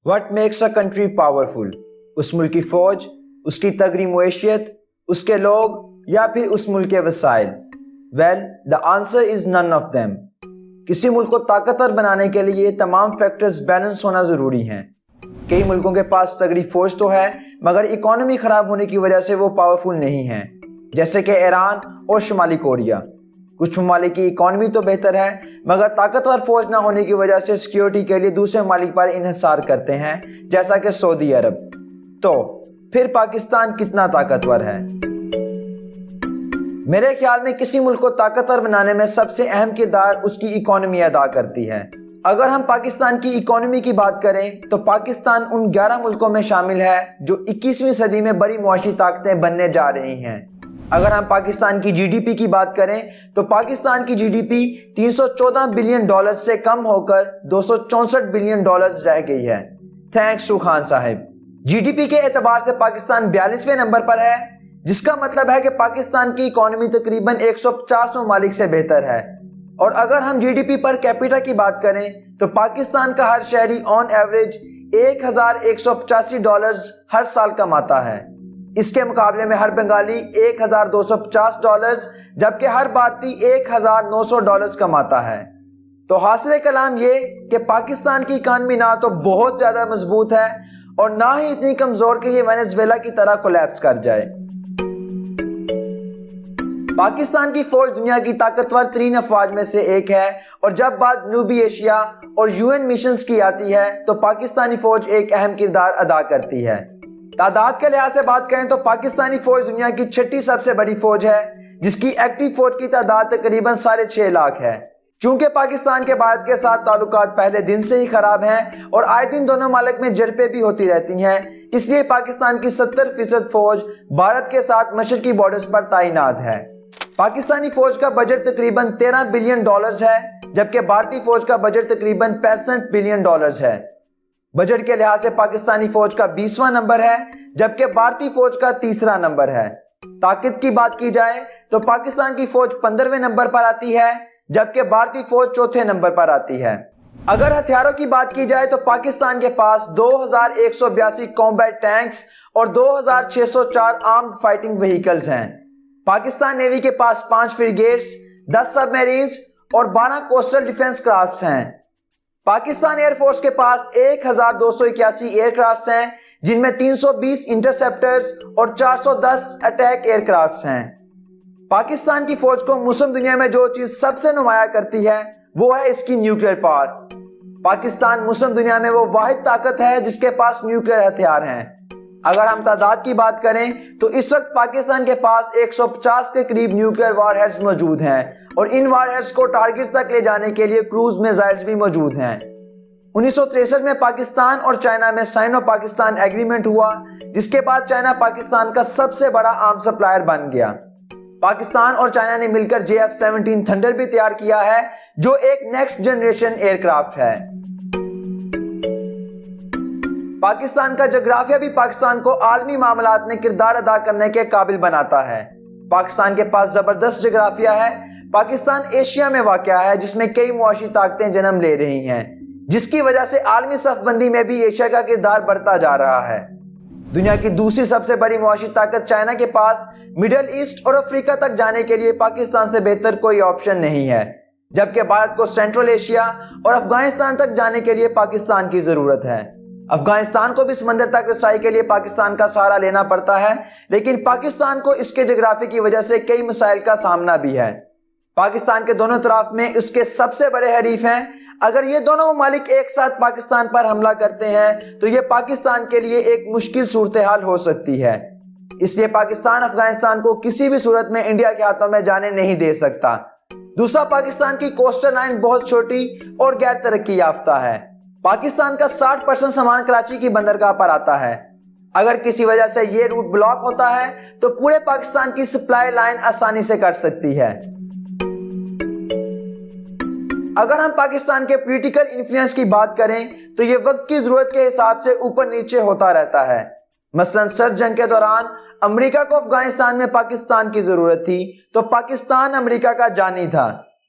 What makes a country powerful? اس ملک کی فوج، اس کی تگڑی معیشت، اس کے لوگ یا پھر اس ملک کے وسائل؟ Well, the answer is none of them. کسی ملک کو طاقتور بنانے کے لیے یہ تمام فیکٹرز بیلنس ہونا ضروری ہیں۔ کئی ملکوں کے پاس تگڑی فوج تو ہے مگر اکانومی خراب ہونے کی وجہ سے وہ پاورفل نہیں ہیں، جیسے کہ ایران اور شمالی کوریا۔ کچھ ممالک کی اکانومی تو بہتر ہے مگر طاقتور فوج نہ ہونے کی وجہ سے سیکیورٹی کے لیے دوسرے ممالک پر انحصار کرتے ہیں، جیسا کہ سعودی عرب۔ تو پھر پاکستان کتنا طاقتور ہے؟ میرے خیال میں کسی ملک کو طاقتور بنانے میں سب سے اہم کردار اس کی اکانومی ادا کرتی ہے۔ اگر ہم پاکستان کی اکانومی کی بات کریں تو پاکستان ان 11 ملکوں میں شامل ہے جو 21ویں صدی میں بڑی معاشی طاقتیں بننے جا رہی ہیں۔ اگر ہم پاکستان کی جی ڈی پی کی بات کریں تو پاکستان کی جی ڈی پی $314 بلین سے کم ہو کر $264 بلین رہ گئی ہے۔ تھینکس ٹو خان صاحب۔ جی ڈی پی کے اعتبار سے پاکستان 42ویں نمبر پر ہے، جس کا مطلب ہے کہ پاکستان کی اکانومی تقریباً 150 ممالک سے بہتر ہے۔ اور اگر ہم G D P per capita کی بات کریں تو پاکستان کا ہر شہری آن ایوریج $1185 ہر سال کماتا ہے۔ اس کے مقابلے میں ہر بنگالی $1250 جبکہ ہر بھارتی $1900 کماتا ہے۔ تو حاصل کلام یہ کہ پاکستان کی اکانومی نہ تو بہت زیادہ مضبوط ہے اور نہ ہی اتنی کمزور کہ یہ وینزویلا کی طرح کولیپس کر جائے۔ پاکستان کی فوج دنیا کی طاقتور ترین افواج میں سے ایک ہے، اور جب بات جنوبی ایشیا اور UN مشنز کی آتی ہے تو پاکستانی فوج ایک اہم کردار ادا کرتی ہے۔ تعداد کے لحاظ سے بات کریں تو پاکستانی فوج دنیا کی 6ٹھی سب سے بڑی فوج ہے، جس کی ایکٹیو فوج کی تعداد تقریباً 6.5 لاکھ ہے۔ چونکہ پاکستان کے بھارت کے ساتھ تعلقات پہلے دن سے ہی خراب ہیں اور آئے دن دونوں ممالک میں جھڑپیں بھی ہوتی رہتی ہیں، اس لیے پاکستان کی 70% فوج بھارت کے ساتھ مشرقی بارڈرز پر تعینات ہے۔ پاکستانی فوج کا بجٹ تقریباً $13 بلین ہے، جبکہ بھارتی فوج کا بجٹ تقریباً $65 بلین ہے۔ بجٹ کے لحاظ سے پاکستانی فوج کا 20واں نمبر ہے، جبکہ بھارتی فوج کا 3را نمبر ہے۔ طاقت کی بات کی جائے تو پاکستان کی فوج 15ویں نمبر پر آتی ہے، جبکہ بھارتی فوج 4تھے نمبر پر آتی ہے۔ اگر ہتھیاروں کی بات کی جائے تو پاکستان کے پاس 2182 کامبیٹ ٹینکس اور 2604 آرمڈ فائٹنگ وہیکلز ہیں۔ پاکستان نیوی کے پاس 5 فریگیٹس، 10 سب میرینز اور 12 کوسٹل ڈیفنس کرافٹس ہیں۔ پاکستان ایئر فورس کے پاس 1281 ایئر کرافٹس ہیں، جن میں 320 انٹرسیپٹرز اور 410 اٹیک ایئر کرافٹس ہیں۔ پاکستان کی فوج کو مسلم دنیا میں جو چیز سب سے نمایاں کرتی ہے وہ ہے اس کی نیوکلیئر پاور۔ پاکستان مسلم دنیا میں وہ واحد طاقت ہے جس کے پاس نیوکلیئر ہتھیار ہیں۔ اگر ہم تعداد کی بات کریں تو اس وقت پاکستان کے پاس 150 کے قریب نیوکلیئر وار ہیڈز موجود ہیں، اور ان وار ہیڈز کو ٹارگٹ تک لے جانے کے لیے کروز میزائلز بھی موجود ہیں۔ 1963 میں پاکستان اور چائنا میں سائنو پاکستان ایگریمنٹ ہوا، جس کے بعد چائنا پاکستان کا سب سے بڑا آرم سپلائر بن گیا۔ پاکستان اور چائنا نے مل کر JF-17 تھنڈر بھی تیار کیا ہے، جو ایک نیکسٹ جنریشن ایئر کرافٹ ہے۔ پاکستان کا جغرافیہ بھی پاکستان کو عالمی معاملات میں کردار ادا کرنے کے قابل بناتا ہے۔ پاکستان کے پاس زبردست جغرافیہ ہے۔ پاکستان ایشیا میں واقع ہے، جس میں کئی معاشی طاقتیں جنم لے رہی ہیں، جس کی وجہ سے عالمی صف بندی میں بھی ایشیا کا کردار بڑھتا جا رہا ہے۔ دنیا کی دوسری سب سے بڑی معاشی طاقت چائنا کے پاس مڈل ایسٹ اور افریقہ تک جانے کے لیے پاکستان سے بہتر کوئی آپشن نہیں ہے، جبکہ بھارت کو سینٹرل ایشیا اور افغانستان تک جانے کے لیے پاکستان کی ضرورت ہے۔ افغانستان کو بھی سمندر تک رسائی کے لیے پاکستان کا سہارا لینا پڑتا ہے، لیکن پاکستان کو اس کے جغرافیے کی وجہ سے کئی مسائل کا سامنا بھی ہے۔ پاکستان کے دونوں طرف میں اس کے سب سے بڑے حریف ہیں۔ اگر یہ دونوں ممالک ایک ساتھ پاکستان پر حملہ کرتے ہیں تو یہ پاکستان کے لیے ایک مشکل صورتحال ہو سکتی ہے۔ اس لیے پاکستان افغانستان کو کسی بھی صورت میں انڈیا کے ہاتھوں میں جانے نہیں دے سکتا۔ دوسرا، پاکستان کی کوسٹل لائن بہت چھوٹی اور غیر ترقی یافتہ ہے۔ پاکستان کا 60% سامان کراچی کی بندرگاہ پر آتا ہے۔ اگر کسی وجہ سے یہ روٹ بلاک ہوتا ہے تو پورے پاکستان کی سپلائی لائن آسانی سے کٹ سکتی ہے۔ اگر ہم پاکستان کے پولیٹیکل انفلوئنس کی بات کریں تو یہ وقت کی ضرورت کے حساب سے اوپر نیچے ہوتا رہتا ہے۔ مثلا سرد جنگ کے دوران امریکہ کو افغانستان میں پاکستان کی ضرورت تھی تو پاکستان امریکہ کا جانی تھا،